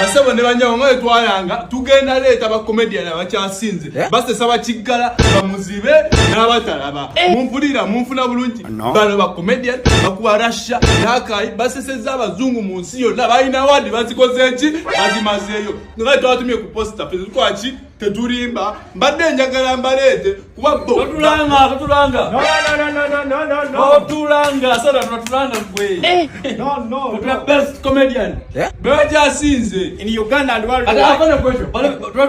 basebo ne banyawo ngaye twayanga tugenda leta ba comedian abakyasinze base saba kigala bamuzibe n'abatalaba mumpulira munfuna bulungi bano ba comedian bakuwa Russia yakai base seza abazungu mu nsi yo nabayina wadi bazikozenki bazimazeyo ngaye twatumye ku posta Facebook kwachi teturimba mbadde njagala mbalete kuba bo tulanga no tulanga sada tulanga kwe no the best comedian beja sinze in Uganda and world akafanya kwesho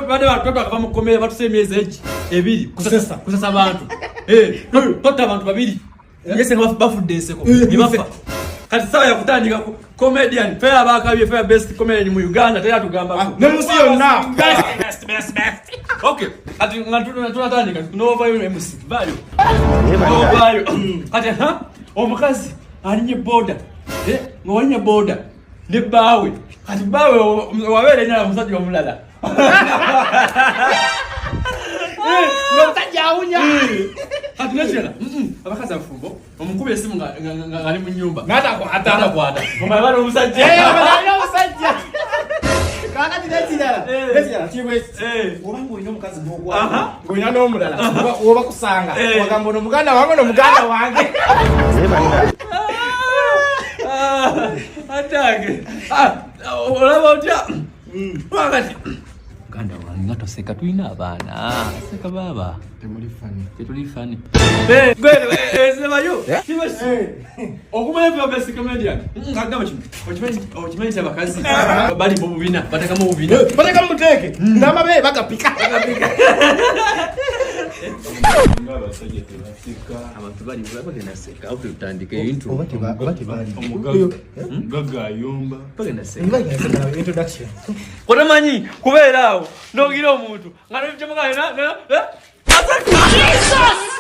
bade watu akamu komea watu semeze echi ebiri kusesa abantu tota abantu babiri yese ngabafudese ko nibafa kati sawa ya kutandika comedian fair bakabye fair best comedian mu Uganda tera tugamba ne musiyo na best okay ati tunatandika tunova yo MC value ati omukazi alinye border ngoonye border ne bawe ati bawe wabere nyala musajja omulala ngotajja unya ati nashela abakaza mfumbo omukubye simu ngali mu nyumba nata kwata mama bano musajja musajja kana tinetira chiwe obango ino mukazi ngokwa ngoina no mulala oba kusanga bagamba no muganda wange no muganda wange atage olaba otya wakati muganda wange ngato seka tuina abana seka baba temuli fani gwele sebayo kibasi okumanya best comedian ngagamba chimwe ochimenye abakazi bali mu bubina bataka mu bubina bataka muteke ndamabe bakapika ngaba sajete Afrika abantu bali bagenda seka aho tutandike intro bati bali gaga yomba bagenda seka introduction kodamanyi kubeera awo ndogira omuntu ngalo byo mugana Jesus